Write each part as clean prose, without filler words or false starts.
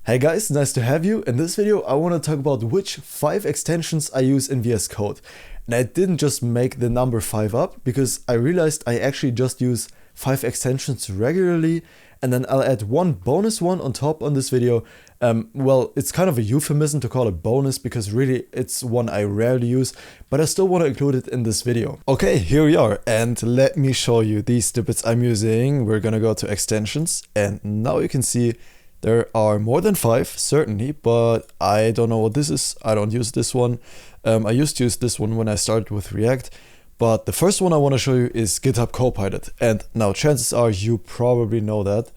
Hey guys, nice to have you. In this video, I want to talk about which 5 extensions I use in VS Code. And I didn't just make the number 5 up because I realized I actually just use 5 extensions regularly, and then I'll add one bonus one on top on this video. Well, it's kind of a euphemism to call it bonus because really it's one I rarely use, but I still want to include it in this video. Okay, here we are, and let me show you these snippets I'm using. We're gonna go to extensions, and now you can see there are more than 5, certainly, but I don't know what this is. I don't use this one. I used to use this one when I started with React, but the first one I want to show you is GitHub Copilot. And now chances are you probably know that.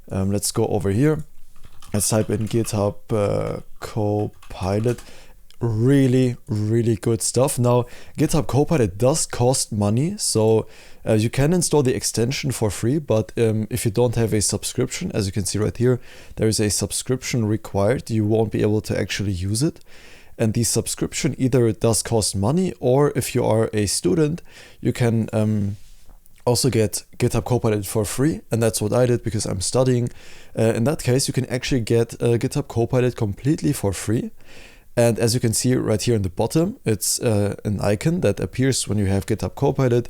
Let's go over here. Let's type in GitHub Copilot. Really good stuff. Now, GitHub Copilot does cost money, so you can install the extension for free, but if you don't have a subscription, as you can see right here, there is a subscription required. You won't be able to actually use it. And the subscription either does cost money, or if you are a student, you can also get GitHub Copilot for free, and that's what I did because I'm studying. In that case, you can actually get GitHub Copilot completely for free. And as you can see right here in the bottom, it's an icon that appears when you have GitHub Copilot.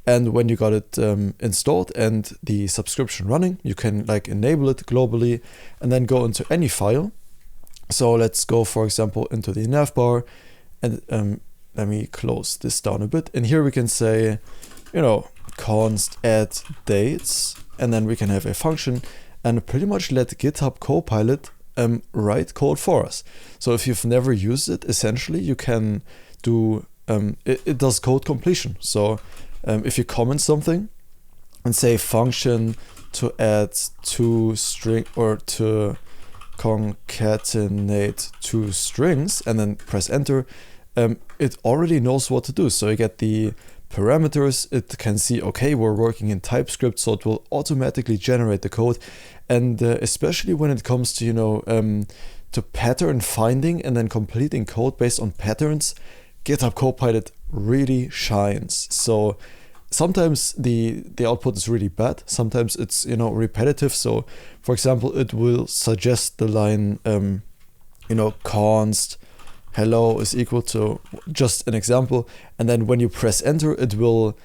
And when you got it installed and the subscription running, you can like enable it globally and then go into any file. So let's go, for example, into the navbar, and let me close this down a bit. And here we can say, const add dates, and then we can have a function and pretty much let GitHub Copilot write code for us. So if you've never used it, essentially you can do, it does code completion. So if you comment something and say function to add two string or to concatenate 2 strings and then press enter, it already knows what to do. So you get the parameters, it can see, okay, we're working in TypeScript, so it will automatically generate the code. And especially when it comes to, to pattern finding and then completing code based on patterns, GitHub Copilot really shines. So sometimes the output is really bad. Sometimes it's, repetitive. So for example, it will suggest the line, const hello is equal to just an example. And then when you press enter, it will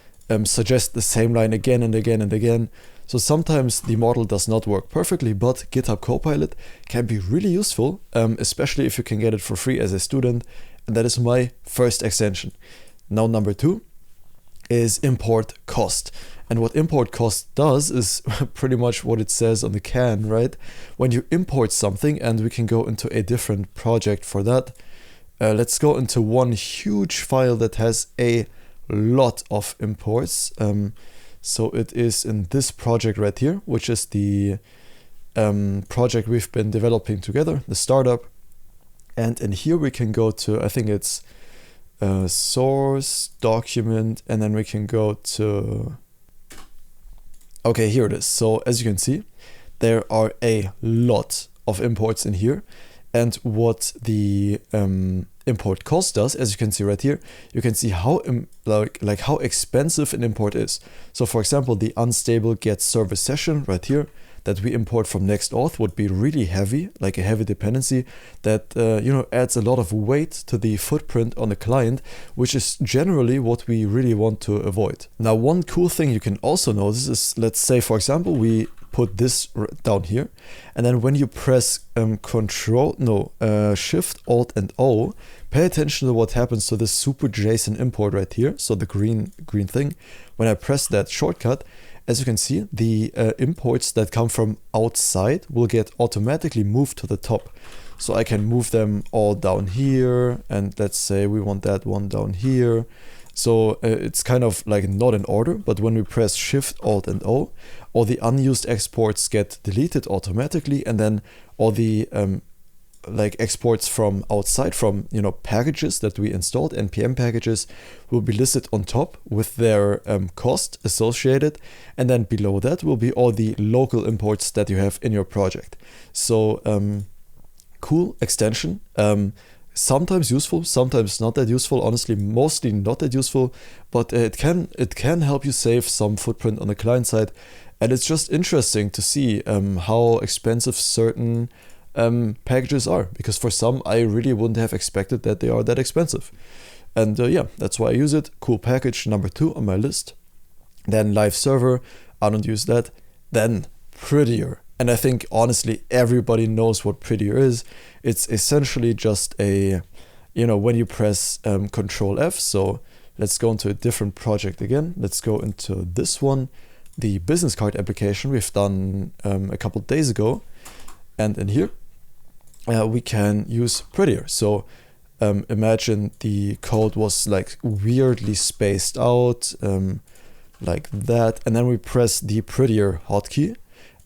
suggest the same line again and again and again. So sometimes the model does not work perfectly, but GitHub Copilot can be really useful, especially if you can get it for free as a student. And that is my first extension. Now, number 2 is import cost. And what import cost does is pretty much what it says on the can, right? When you import something, and we can go into a different project for that. Let's go into one huge file that has a lot of imports. So it is in this project right here, which is the project we've been developing together, the startup. And in here we can go to, I think it's source, document, and then we can go to, okay, here it is. So as you can see, there are a lot of imports in here. And what the import cost does, as you can see right here, you can see how like how expensive an import is. So for example, the unstable get service session right here that we import from NextJS would be really heavy, like a heavy dependency that adds a lot of weight to the footprint on the client, which is generally what we really want to avoid. Now, one cool thing you can also notice is, let's say for example, we put this down here, and then when you press Shift, Alt, and O, pay attention to what happens to this super JSON import right here. So the green thing. When I press that shortcut, as you can see, the imports that come from outside will get automatically moved to the top. So I can move them all down here, and let's say we want that one down here. So it's kind of like not in order, but when we press Shift, Alt, and O, all the unused exports get deleted automatically, and then all the exports from outside, from packages that we installed, npm packages, will be listed on top with their cost associated, and then below that will be all the local imports that you have in your project. So cool extension. Sometimes useful, sometimes not that useful. Honestly, mostly not that useful, but it can help you save some footprint on the client side. And it's just interesting to see how expensive certain packages are, because for some I really wouldn't have expected that they are that expensive. And yeah, that's why I use it. Cool package number 2 on my list. Then live server, I don't use that. Then Prettier. And I think honestly everybody knows what Prettier is. It's essentially just a, when you press Control F. So let's go into a different project again. Let's go into this one, the business card application we've done a couple of days ago. And in here we can use Prettier. So imagine the code was like weirdly spaced out, like that, and then we press the Prettier hotkey,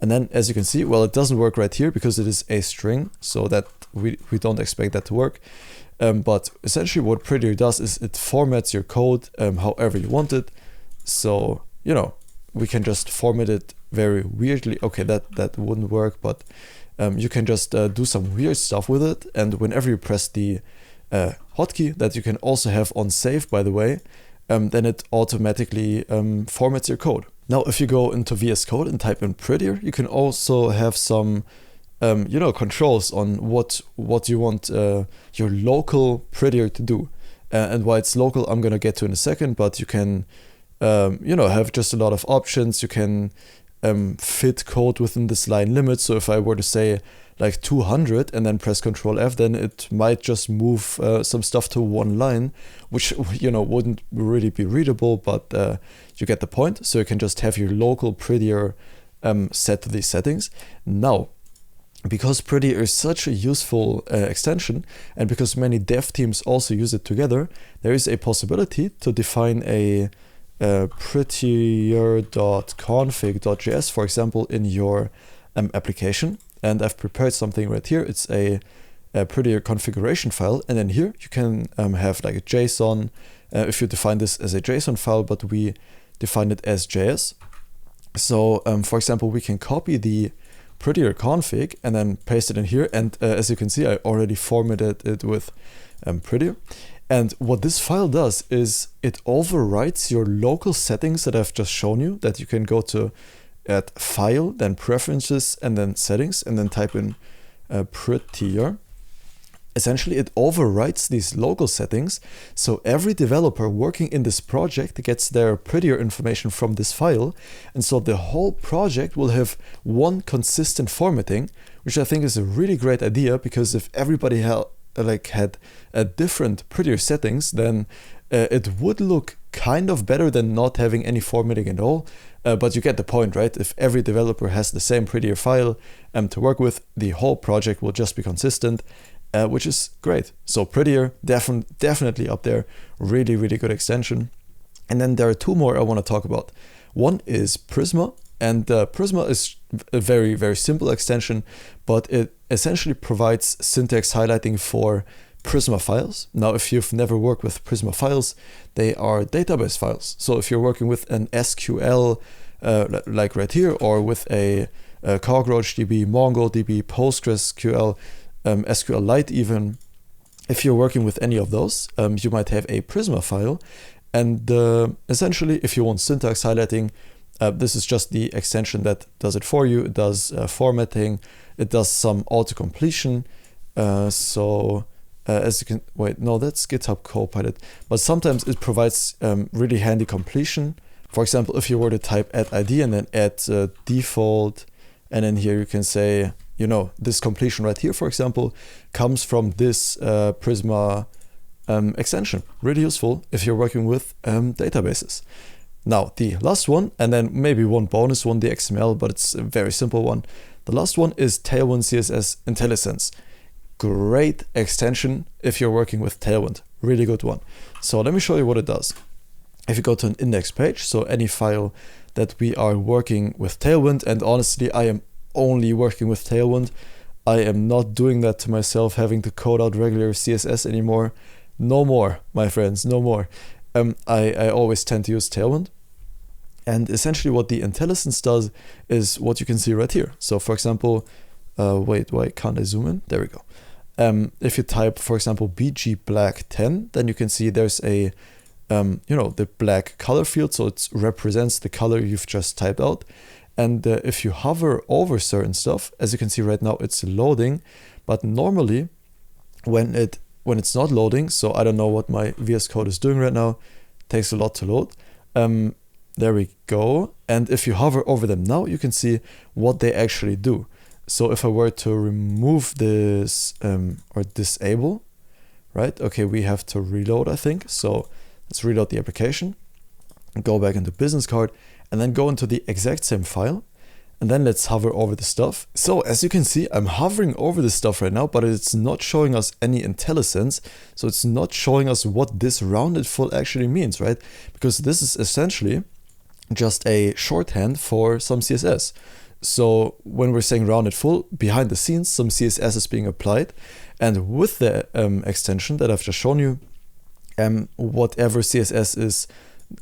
and then as you can see, well, it doesn't work right here because it is a string, so that we don't expect that to work. But essentially what Prettier does is it formats your code however you want it. So we can just format it very weirdly. Okay, that wouldn't work, but you can just do some weird stuff with it, and whenever you press the hotkey that you can also have on save, by the way, then it automatically formats your code. Now, if you go into VS Code and type in Prettier, you can also have some, controls on what you want your local Prettier to do. And why it's local, I'm gonna get to in a second. But you can, have just a lot of options. You can fit code within this line limit. So if I were to say like 200 and then press Control F, then it might just move some stuff to one line, which wouldn't really be readable, but you get the point. So you can just have your local Prettier set to these settings. Now, because Prettier is such a useful extension, and because many dev teams also use it together, there is a possibility to define a prettier.config.js, for example, in your application. And I've prepared something right here. It's a Prettier configuration file. And then here you can have like a JSON, if you define this as a JSON file, but we define it as JS. So for example, we can copy the Prettier config and then paste it in here. And as you can see, I already formatted it with Prettier. And what this file does is it overwrites your local settings that I've just shown you, that you can go to at File, then Preferences, and then Settings, and then type in Prettier. Essentially, it overwrites these local settings, so every developer working in this project gets their Prettier information from this file, and so the whole project will have one consistent formatting, which I think is a really great idea, because if everybody had different Prettier settings, then it would look kind of better than not having any formatting at all. But you get the point, right? If every developer has the same Prettier file to work with, the whole project will just be consistent, which is great. So Prettier, definitely up there. Really, really good extension. And then there are two more I want to talk about. One is Prisma. And Prisma is a very, very simple extension, but it essentially provides syntax highlighting for Prisma files. Now, if you've never worked with Prisma files, they are database files. So if you're working with an SQL, like right here, or with a CockroachDB, MongoDB, PostgreSQL, SQLite even, if you're working with any of those, you might have a Prisma file. And essentially, if you want syntax highlighting, this is just the extension that does it for you. It does formatting, it does some auto-completion. As you can, wait, no, that's GitHub Copilot. But sometimes it provides really handy completion. For example, if you were to type add ID and then add default, and then here you can say, this completion right here, for example, comes from this Prisma extension. Really useful if you're working with databases. Now, the last one, and then maybe one bonus one, the XML, but it's a very simple one. The last one is Tailwind CSS IntelliSense. Great extension if you're working with Tailwind. Really good one. So let me show you what it does. If you go to an index page, so any file that we are working with Tailwind, and honestly, I am only working with Tailwind. I am not doing that to myself, having to code out regular CSS anymore. No more, my friends, no more. I always tend to use Tailwind. And essentially what the IntelliSense does is what you can see right here. So for example, wait, why can't I zoom in? There we go. If you type, for example, BG black 10, then you can see there's a, the black color field. So it represents the color you've just typed out. And if you hover over certain stuff, as you can see right now, it's loading. But normally when it's not loading, so I don't know what my VS Code is doing right now, takes a lot to load. There we go. And if you hover over them now, you can see what they actually do. So if I were to remove this or disable, right? Okay, we have to reload, I think. So let's reload the application, go back into business card, and then go into the exact same file. And then let's hover over the stuff. So as you can see, I'm hovering over the stuff right now, but it's not showing us any IntelliSense. So it's not showing us what this rounded full actually means, right? Because this is essentially just a shorthand for some CSS. So when we're saying rounded full, behind the scenes, some CSS is being applied. And with the extension that I've just shown you, whatever CSS is,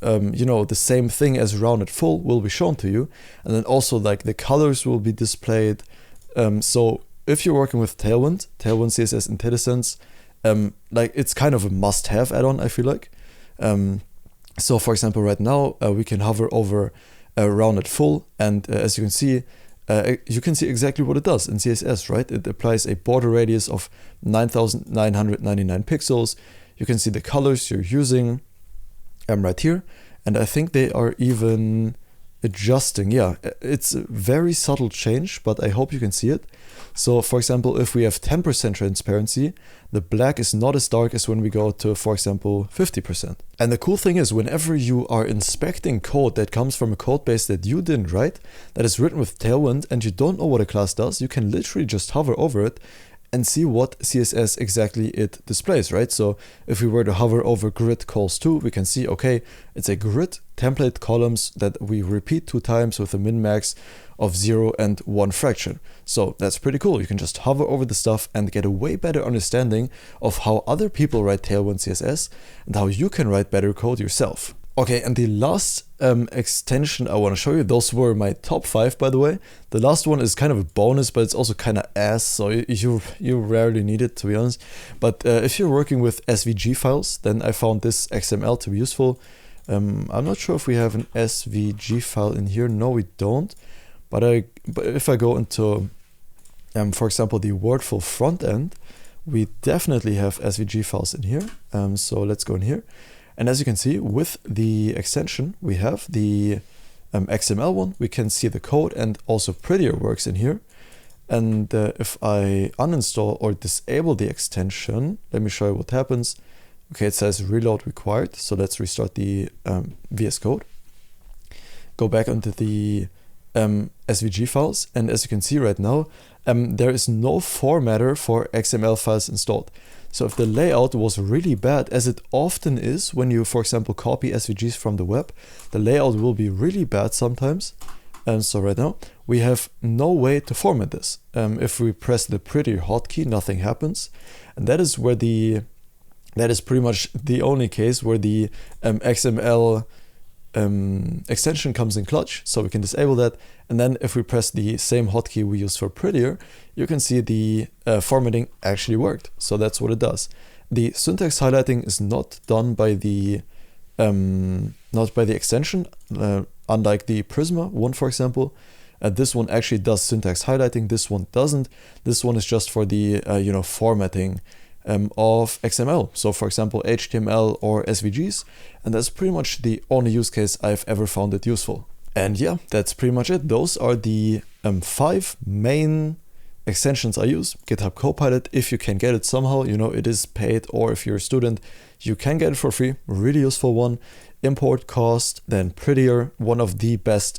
the same thing as rounded full will be shown to you. And then also like the colors will be displayed. So if you're working with Tailwind CSS IntelliSense, like it's kind of a must-have add-on, I feel like. So for example, right now we can hover over rounded full, and as you can see exactly what it does in CSS, right? It applies a border radius of 9,999 pixels. You can see the colors you're using right here, and I think they are even adjusting. Yeah, it's a very subtle change, but I hope you can see it. So for example, if we have 10% transparency, the black is not as dark as when we go to, for example, 50%. And the cool thing is, whenever you are inspecting code that comes from a code base that you didn't write, that is written with Tailwind, and you don't know what a class does, you can literally just hover over it and see what CSS exactly it displays, right? So if we were to hover over grid calls 2, we can see, okay, it's a grid template columns that we repeat 2 times with a min-max of 0 and 1 fraction. So that's pretty cool. You can just hover over the stuff and get a way better understanding of how other people write Tailwind CSS and how you can write better code yourself. Okay, and the last extension I want to show you, those were my top 5, by the way. The last one is kind of a bonus, but it's also kind of ass, so you rarely need it, to be honest. But if you're working with SVG files, then I found this XML to be useful. I'm not sure if we have an SVG file in here. No, we don't. But if I go into, for example, the Wordful front end, we definitely have SVG files in here. So let's go in here. And as you can see, with the extension, we have the XML one. We can see the code, and also Prettier works in here. And if I uninstall or disable the extension, let me show you what happens. Okay, it says reload required. So let's restart the VS Code. Go back into the SVG files. And as you can see right now, there is no formatter for XML files installed. So if the layout was really bad, as it often is when you, for example, copy SVGs from the web, the layout will be really bad sometimes. And so right now we have no way to format this. If we press the Prettier hotkey, nothing happens. And that is pretty much the only case where the XML extension comes in clutch, so we can disable that. And then if we press the same hotkey we use for Prettier, you can see the formatting actually worked. So that's what it does. The syntax highlighting is not done by the extension, unlike the Prisma one, for example. This one actually does syntax highlighting. This one doesn't. This one is just for the formatting of XML. So for example, HTML or SVGs. And that's pretty much the only use case I've ever found it useful. And yeah, that's pretty much it. Those are the 5 main extensions I use. GitHub Copilot, if you can get it somehow, it is paid, or if you're a student, you can get it for free. Really useful one. Import cost, then Prettier, one of the best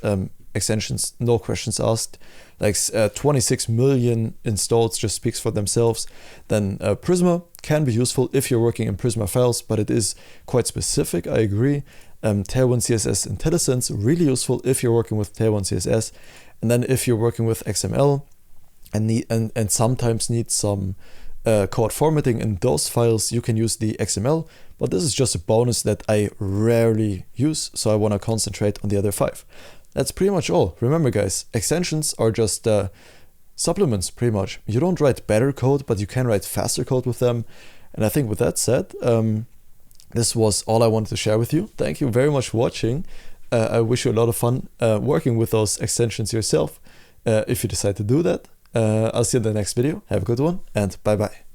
extensions, no questions asked. Like 26 million installs just speaks for themselves. Then Prisma can be useful if you're working in Prisma files, but it is quite specific, I agree. Tailwind CSS IntelliSense, really useful if you're working with Tailwind CSS. And then if you're working with XML and sometimes need some code formatting in those files, you can use the XML. But this is just a bonus that I rarely use, so I want to concentrate on the other 5. That's pretty much all. Remember guys, extensions are just supplements pretty much. You don't write better code, but you can write faster code with them. And I think with that said, this was all I wanted to share with you. Thank you very much for watching. I wish you a lot of fun working with those extensions yourself if you decide to do that. I'll see you in the next video. Have a good one, and bye bye.